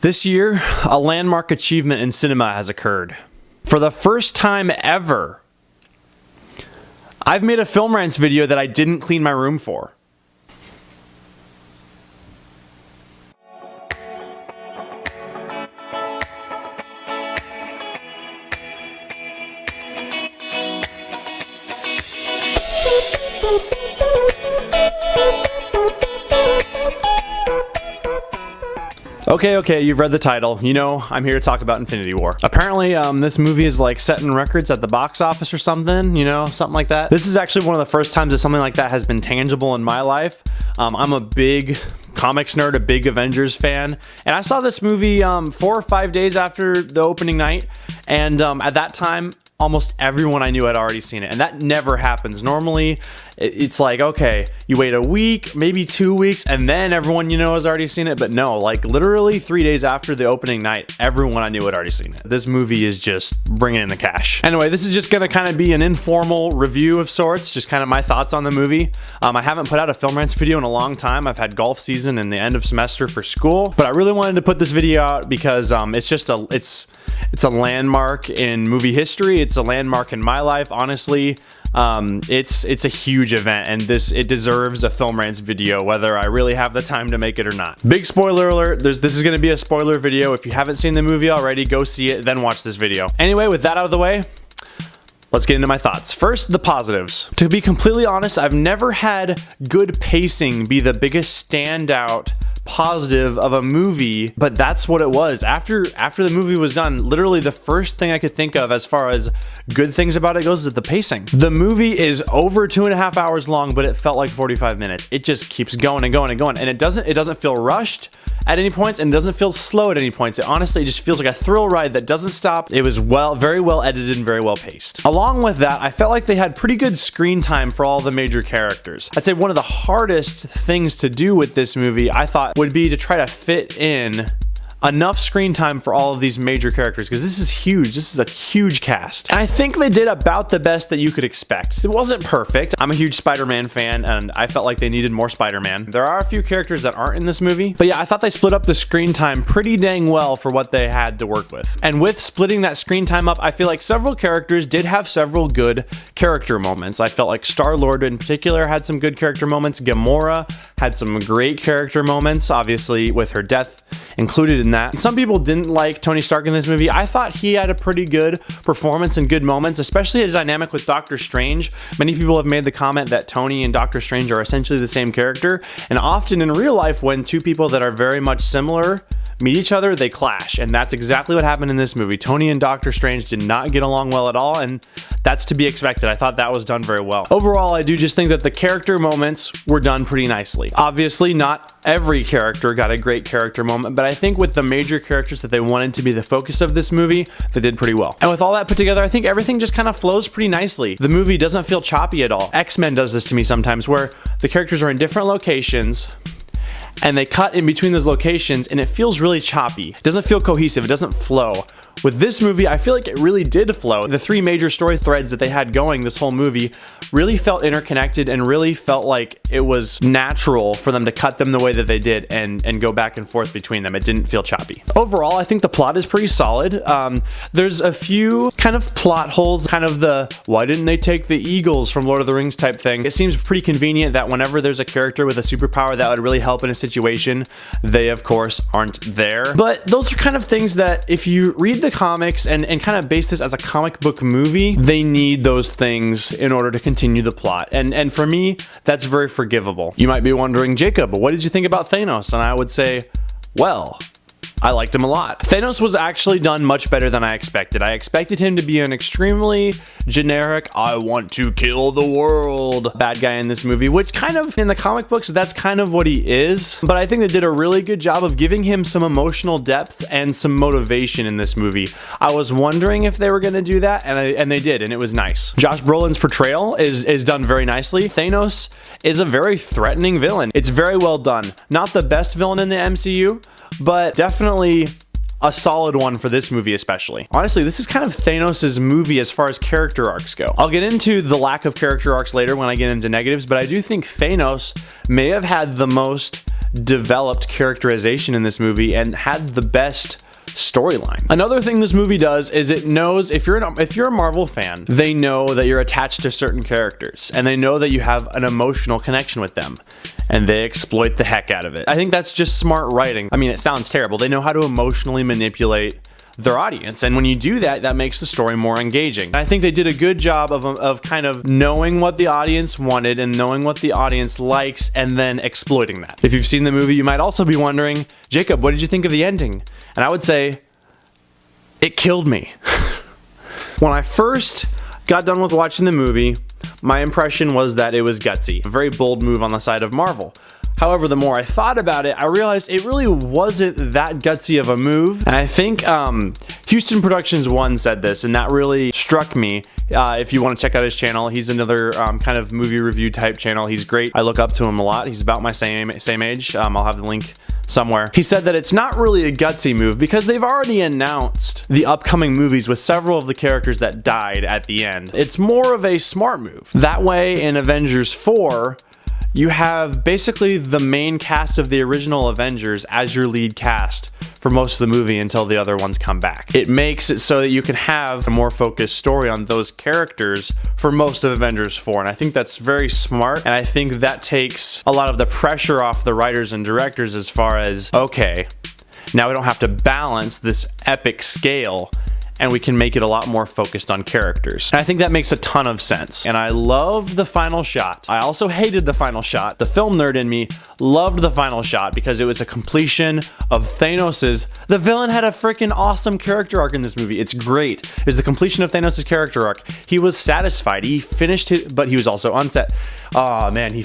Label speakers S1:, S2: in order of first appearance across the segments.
S1: This year, a landmark achievement in cinema has occurred. For the first time ever, I've made a film rants video that I didn't clean my room for. Okay, you've read the title. You know, I'm here to talk about Infinity War. Apparently, this movie is like setting records at the box office or something, you know, something like that. This is actually one of the first times that something like that has been tangible in my life. I'm a big comics nerd, a big Avengers fan, and I saw this movie 4 or 5 days after the opening night, and at that time, almost everyone I knew had already seen it, and that never happens. Normally, it's like, okay, you wait a week, maybe 2 weeks, and then everyone you know has already seen it, but no, like literally 3 days after the opening night, everyone I knew had already seen it. This movie is just bringing in the cash. Anyway, this is just gonna kind of be an informal review of sorts, just kind of my thoughts on the movie. I haven't put out a film rants video in a long time. I've had golf season and the end of semester for school, but I really wanted to put this video out because it's a landmark in movie history. It's a landmark in my life, honestly. It's a huge event, and it deserves a film rants video, whether I really have the time to make it or not. Big spoiler alert, this is going to be a spoiler video. If you haven't seen the movie already, go see it, then watch this video. Anyway, with that out of the way, let's get into my thoughts. First, the positives. To be completely honest, I've never had good pacing be the biggest standout positive of a movie, but that's what it was. After the movie was done, literally the first thing I could think of as far as good things about it goes is the pacing. The movie is over 2.5 hours long, but it felt like 45 minutes. It just keeps going and going and going, and it doesn't feel rushed at any points, and it doesn't feel slow at any points. It honestly just feels like a thrill ride that doesn't stop. It was very well edited and very well paced. Along with that, I felt like they had pretty good screen time for all the major characters. I'd say one of the hardest things to do with this movie, I thought, would be to try to fit in enough screen time for all of these major characters, because this is huge. This is a huge cast, and I think they did about the best that you could expect. It wasn't perfect. I'm a huge Spider-Man fan, and I felt like they needed more Spider-Man. There are a few characters that aren't in this movie, but yeah, I thought they split up the screen time pretty dang well for what they had to work with. And with splitting that screen time up, I feel like several characters did have several good character moments. I felt like Star-Lord in particular had some good character moments. Gamora had some great character moments, obviously with her death included in that. Some people didn't like Tony Stark in this movie. I thought he had a pretty good performance and good moments, especially his dynamic with Doctor Strange. Many people have made the comment that Tony and Doctor Strange are essentially the same character, and often in real life, when two people that are very much similar meet each other, they clash, and that's exactly what happened in this movie. Tony and Doctor Strange did not get along well at all, and that's to be expected. I thought that was done very well. Overall, I do just think that the character moments were done pretty nicely. Obviously, not every character got a great character moment, but I think with the major characters that they wanted to be the focus of this movie, they did pretty well. And with all that put together, I think everything just kind of flows pretty nicely. The movie doesn't feel choppy at all. X-Men does this to me sometimes, where the characters are in different locations, and they cut in between those locations, and it feels really choppy. It doesn't feel cohesive. It doesn't flow. With this movie, I feel like it really did flow. The three major story threads that they had going this whole movie really felt interconnected and really felt like it was natural for them to cut them the way that they did and go back and forth between them. It didn't feel choppy. Overall, I think the plot is pretty solid. There's a few kind of plot holes, kind of the why didn't they take the Eagles from Lord of the Rings type thing. It seems pretty convenient that whenever there's a character with a superpower that would really help in a situation, they of course aren't there. But those are kind of things that if you read the comics and kind of base this as a comic book movie, they need those things in order to continue the plot. And for me, that's very forgivable. You might be wondering, Jacob, what did you think about Thanos? And I would say, well, I liked him a lot. Thanos was actually done much better than I expected. I expected him to be an extremely generic, I want to kill the world bad guy in this movie, which kind of, in the comic books, that's kind of what he is. But I think they did a really good job of giving him some emotional depth and some motivation in this movie. I was wondering if they were going to do that, and they did, and it was nice. Josh Brolin's portrayal is done very nicely. Thanos is a very threatening villain. It's very well done. Not the best villain in the MCU, but definitely a solid one for this movie especially. Honestly, this is kind of Thanos' movie as far as character arcs go. I'll get into the lack of character arcs later when I get into negatives, but I do think Thanos may have had the most developed characterization in this movie and had the best storyline. Another thing this movie does is it knows if you're a Marvel fan, they know that you're attached to certain characters and they know that you have an emotional connection with them, and they exploit the heck out of it. I think that's just smart writing. I mean, it sounds terrible. They know how to emotionally manipulate their audience, and when you do that, that makes the story more engaging. I think they did a good job of kind of knowing what the audience wanted and knowing what the audience likes and then exploiting that. If you've seen the movie, you might also be wondering, Jacob, what did you think of the ending? And I would say, it killed me. When I first got done with watching the movie, my impression was that it was gutsy, a very bold move on the side of Marvel. However, the more I thought about it, I realized it really wasn't that gutsy of a move. And I think Houston Productions 1 said this, and that really struck me. If you want to check out his channel, he's another kind of movie review type channel. He's great. I look up to him a lot. He's about my same age. I'll have the link somewhere. He said that it's not really a gutsy move because they've already announced the upcoming movies with several of the characters that died at the end. It's more of a smart move. That way, in Avengers 4, you have basically the main cast of the original Avengers as your lead cast for most of the movie until the other ones come back. It makes it so that you can have a more focused story on those characters for most of Avengers 4, and I think that's very smart, and I think that takes a lot of the pressure off the writers and directors as far as, okay, now we don't have to balance this epic scale, and we can make it a lot more focused on characters. And I think that makes a ton of sense. And I loved the final shot. I also hated the final shot. The film nerd in me loved the final shot because it was a completion of Thanos's. The villain had a freaking awesome character arc in this movie. It's great. It was the completion of Thanos's character arc. He was satisfied. He finished it, but he was also unset. Oh man, he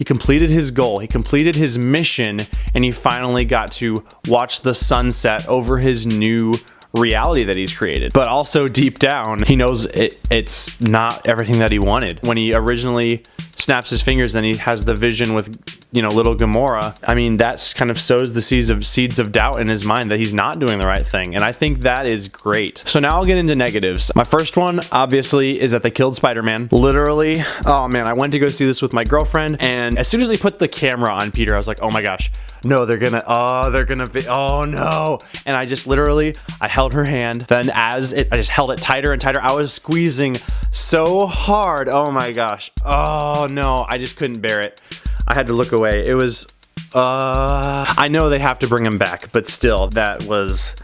S1: completed his goal. He completed his mission, and he finally got to watch the sunset over his new reality that he's created. But also deep down, he knows it's not everything that he wanted. When he originally snaps his fingers and he has the vision with, you know, little Gamora, I mean, that's kind of sows the seeds of doubt in his mind that he's not doing the right thing, and I think that is great. So now I'll get into negatives. My first one, obviously, is that they killed Spider-Man. Literally, oh man, I went to go see this with my girlfriend, and as soon as they put the camera on Peter, I was like, oh my gosh, no, they're gonna be, oh no. And I just literally, I held her hand, then I just held it tighter and tighter. I was squeezing so hard, oh my gosh. Oh no, I just couldn't bear it. I had to look away. It was, I know they have to bring him back, but still, that was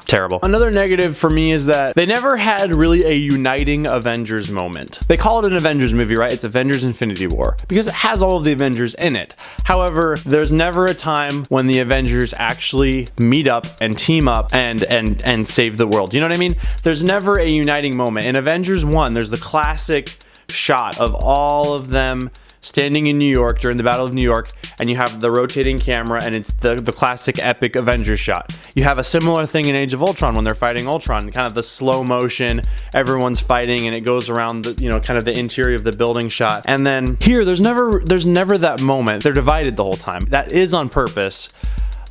S1: terrible. Another negative for me is that they never had really a uniting Avengers moment. They call it an Avengers movie, right? It's Avengers Infinity War because it has all of the Avengers in it. However, there's never a time when the Avengers actually meet up and team up and save the world. You know what I mean? There's never a uniting moment. In Avengers 1, there's the classic shot of all of them standing in New York during the Battle of New York, and you have the rotating camera, and it's the classic epic Avengers shot. You have a similar thing in Age of Ultron when they're fighting Ultron, kind of the slow motion, everyone's fighting, and it goes around the, you know, kind of the interior of the building shot. And then here, there's never that moment. They're divided the whole time. That is on purpose.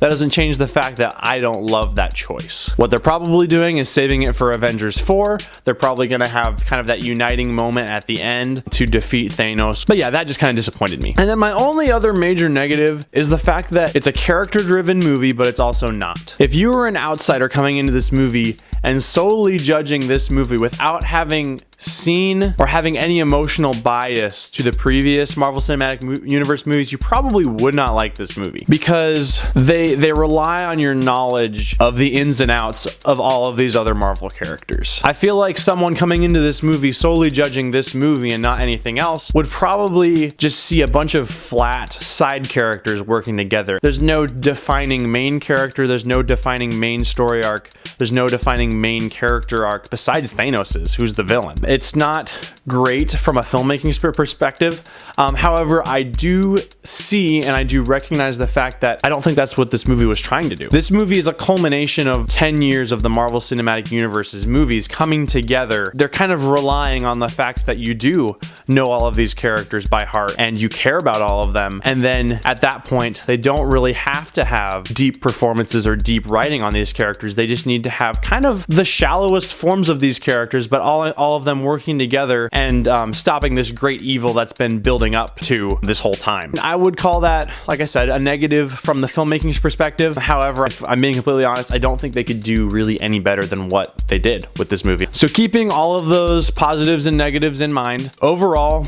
S1: That doesn't change the fact that I don't love that choice. What they're probably doing is saving it for Avengers 4. They're probably gonna have kind of that uniting moment at the end to defeat Thanos. But yeah, that just kind of disappointed me. And then my only other major negative is the fact that it's a character-driven movie, but it's also not. If you were an outsider coming into this movie and solely judging this movie without having seen or having any emotional bias to the previous Marvel Cinematic Universe movies, you probably would not like this movie because they rely on your knowledge of the ins and outs of all of these other Marvel characters. I feel like someone coming into this movie solely judging this movie and not anything else would probably just see a bunch of flat side characters working together. There's no defining main character, there's no defining main story arc, there's no defining main character arc besides Thanos's, who's the villain. It's not great from a filmmaking perspective. However, I do see and I do recognize the fact that I don't think that's what this movie was trying to do. This movie is a culmination of 10 years of the Marvel Cinematic Universe's movies coming together. They're kind of relying on the fact that you do know all of these characters by heart and you care about all of them. And then at that point, they don't really have to have deep performances or deep writing on these characters. They just need to have kind of of the shallowest forms of these characters, but all of them working together and stopping this great evil that's been building up to this whole time. I would call that, like I said, a negative from the filmmaking's perspective. However, if I'm being completely honest, I don't think they could do really any better than what they did with this movie. So keeping all of those positives and negatives in mind, overall,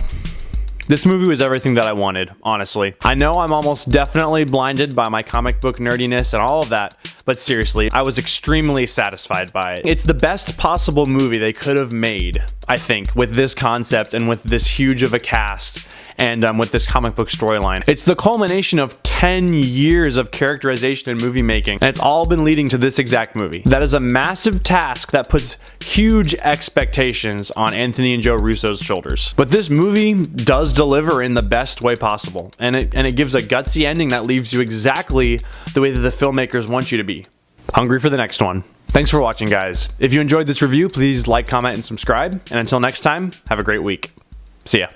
S1: this movie was everything that I wanted, honestly. I know I'm almost definitely blinded by my comic book nerdiness and all of that, but seriously, I was extremely satisfied by it. It's the best possible movie they could have made, I think, with this concept and with this huge of a cast and with this comic book storyline. It's the culmination of 10 years of characterization and movie making, and it's all been leading to this exact movie. That is a massive task that puts huge expectations on Anthony and Joe Russo's shoulders. But this movie does deliver in the best way possible, and it gives a gutsy ending that leaves you exactly the way that the filmmakers want you to be. Hungry for the next one. Thanks for watching, guys. If you enjoyed this review, please like, comment, and subscribe. And until next time, have a great week. See ya.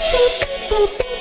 S2: Boop, boop, boop.